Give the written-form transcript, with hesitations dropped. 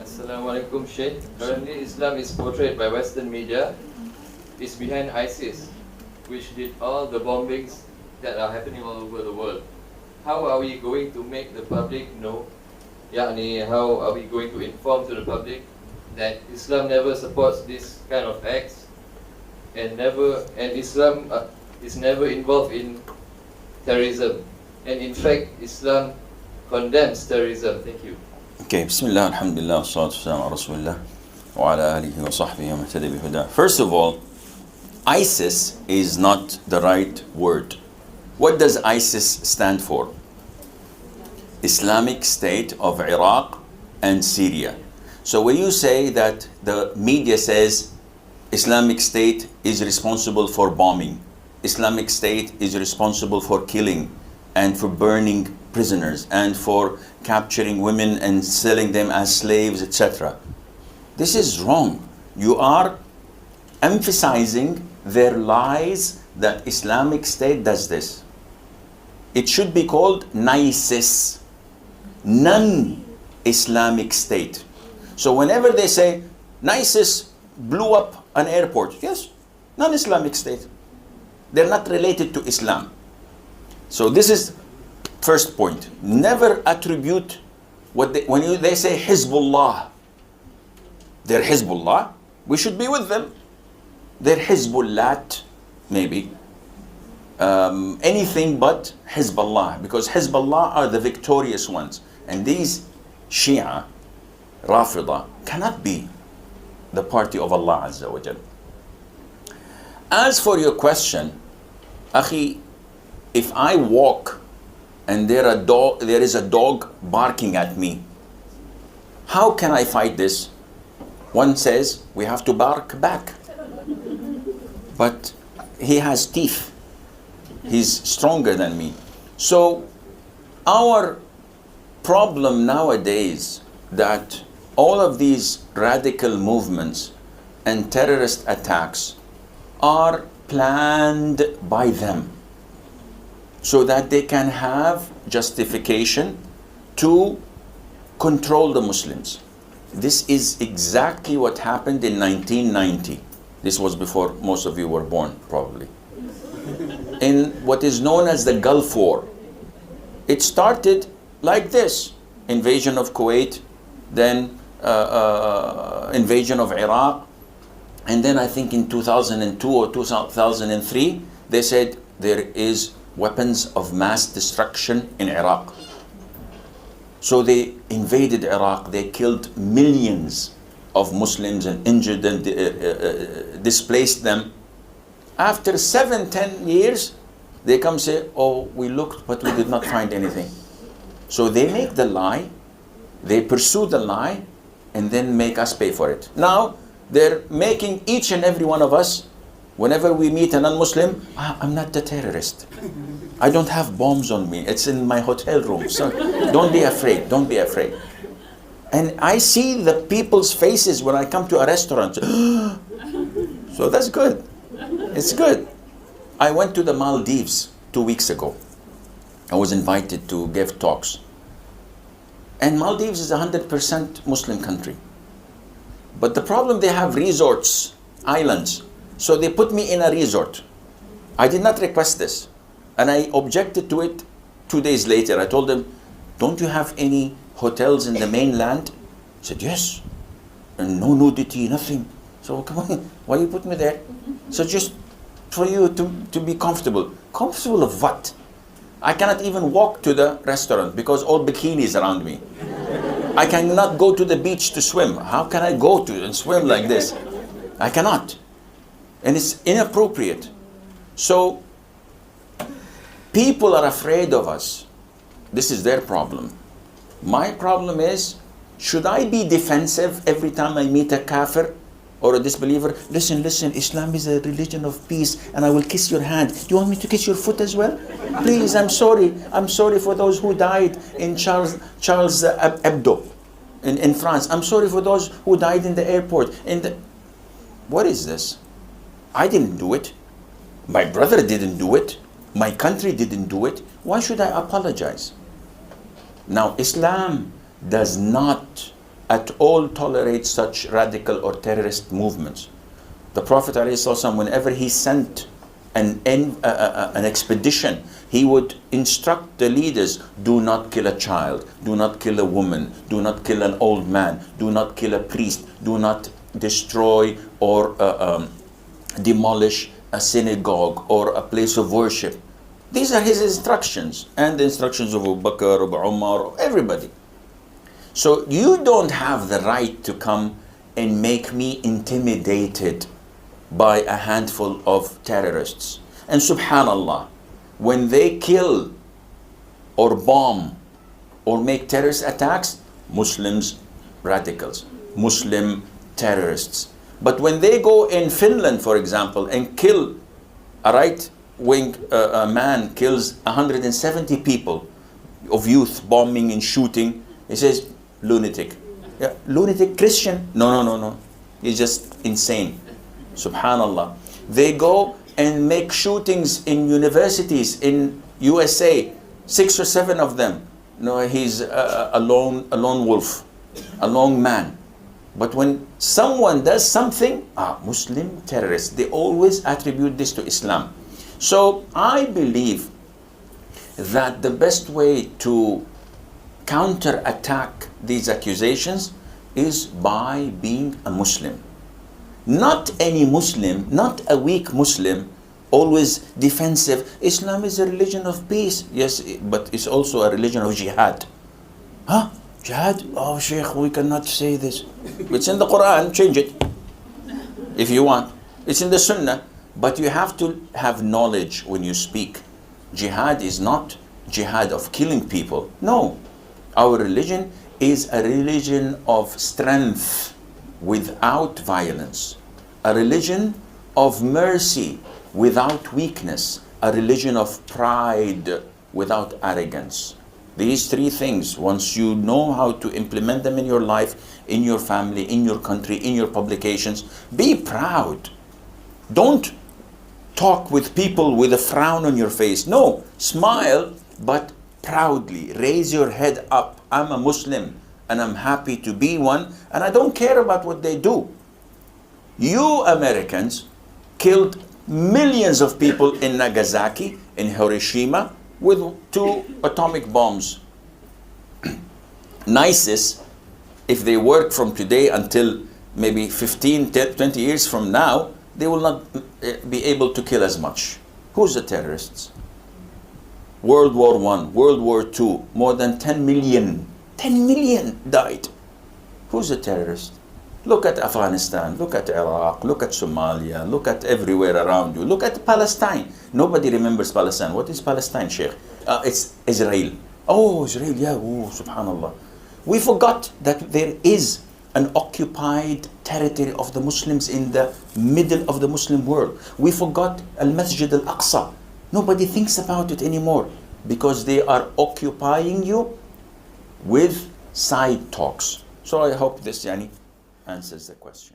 Assalamu alaikum, Sheikh. Currently, Islam is portrayed by Western media is behind ISIS, which did all the bombings that are happening all over the world. How are we going to make the public know? Yani, how are we going to inform to the public that Islam never supports this kind of acts, and Islam is never involved in terrorism, and in fact, Islam condemns terrorism. Thank you. Okay, Bismillah, Alhamdulillah, Salatu Wassalamu ala Rasulillah, wa ala alihi wa sahbihi wa muhtadi bihuda. First of all, ISIS is not the right word. What does ISIS stand for? Islamic State of Iraq and Syria. So when you say that the media says Islamic State is responsible for bombing, Islamic State is responsible for killing and for burning prisoners and for capturing women and selling them as slaves, etc. This is wrong. You are emphasizing their lies that Islamic State does this. It should be called NISIS, non-Islamic State. So whenever they say NISIS blew up an airport, yes, non-Islamic State. They're not related to Islam. So this is first point. Never attribute when they say Hizbullah. They're Hizbullah. We should be with them. They're Hizbullat, maybe. Anything but Hizbullah, because Hizbullah are the victorious ones. And these Shia, Rafida, cannot be the party of Allah Azza wa Jal. As for your question, Akhi, if I walk and there is a dog barking at me, how can I fight this? One says we have to bark back. But he has teeth. He's stronger than me. So our problem nowadays that all of these radical movements and terrorist attacks are planned by them so that they can have justification to control the Muslims. This is exactly what happened in 1990. This was before most of you were born, probably. In what is known as the Gulf War. It started like this: invasion of Kuwait, then invasion of Iraq, and then I think in 2002 or 2003, they said there is weapons of mass destruction in Iraq. So they invaded Iraq, they killed millions of Muslims and injured them, displaced them. After 7-10 years, they come say, oh, we looked, but we did not find anything. So they make the lie, they pursue the lie, and then make us pay for it. Now, they're making each and every one of us, whenever we meet a non-Muslim, I'm not the terrorist. I don't have bombs on me. It's in my hotel room. So don't be afraid. Don't be afraid. And I see the people's faces when I come to a restaurant. So that's good. It's good. I went to the Maldives 2 weeks ago. I was invited to give talks. And Maldives is a 100% Muslim country. But the problem, they have resorts, islands. So they put me in a resort. I did not request this. And I objected to it 2 days later. I told them, don't you have any hotels in the mainland? He said, yes. And no nudity, nothing. So come on, why you put me there? So just for you to be comfortable. Comfortable of what? I cannot even walk to the restaurant because all bikinis around me. I cannot go to the beach to swim. How can I go to and swim like this? I cannot. And it's inappropriate. So people are afraid of us. This is their problem. My problem is, should I be defensive every time I meet a kafir or a disbeliever? Listen, Islam is a religion of peace and I will kiss your hand. Do you want me to kiss your foot as well? Please, I'm sorry. I'm sorry for those who died in Charles Hebdo in France. I'm sorry for those who died in the airport. What is this? I didn't do it. My brother didn't do it. My country didn't do it. Why should I apologize? Now, Islam does not at all tolerate such radical or terrorist movements. The Prophet ﷺ, whenever he sent an expedition, he would instruct the leaders, do not kill a child, do not kill a woman, do not kill an old man, do not kill a priest, do not destroy or demolish a synagogue or a place of worship. These are his instructions, and the instructions of Abu Bakr, of Umar, of everybody. So you don't have the right to come and make me intimidated by a handful of terrorists. And subhanallah, when they kill or bomb or make terrorist attacks, Muslims, radicals, Muslim terrorists. But when they go in Finland, for example, and kill a right-wing man, kills 170 people of youth, bombing and shooting, he says, lunatic. Yeah, lunatic Christian? No. He's just insane. Subhanallah. They go and make shootings in universities in USA, 6 or 7 of them. No, he's a lone wolf, a lone man. But when someone does something, Muslim terrorists, they always attribute this to Islam. So I believe that the best way to counter-attack these accusations is by being a Muslim. Not any Muslim, not a weak Muslim, always defensive. Islam is a religion of peace. Yes, but it's also a religion of jihad. Huh? Jihad? Oh, Sheikh, we cannot say this. It's in the Quran, change it if you want. It's in the Sunnah. But you have to have knowledge when you speak. Jihad is not jihad of killing people. No. Our religion is a religion of strength without violence. A religion of mercy without weakness. A religion of pride without arrogance. These 3 things, once you know how to implement them in your life, in your family, in your country, in your publications, be proud. Don't talk with people with a frown on your face. No, smile, but proudly. Raise your head up. I'm a Muslim and I'm happy to be one, and I don't care about what they do. You Americans killed millions of people in Nagasaki, in Hiroshima, with 2 atomic bombs. ISIS, if they work from today until maybe 15, 20 years from now, they will not be able to kill as much. Who's the terrorists? World War I, World War II, more than 10 million died. Who's the terrorist? Look at Afghanistan, look at Iraq, look at Somalia, look at everywhere around you. Look at Palestine. Nobody remembers Palestine. What is Palestine, Sheikh? It's Israel. Oh, Israel, yeah, oh, subhanallah. We forgot that there is an occupied territory of the Muslims in the middle of the Muslim world. We forgot Al-Masjid Al-Aqsa. Nobody thinks about it anymore because they are occupying you with side talks. So I hope this answers the question.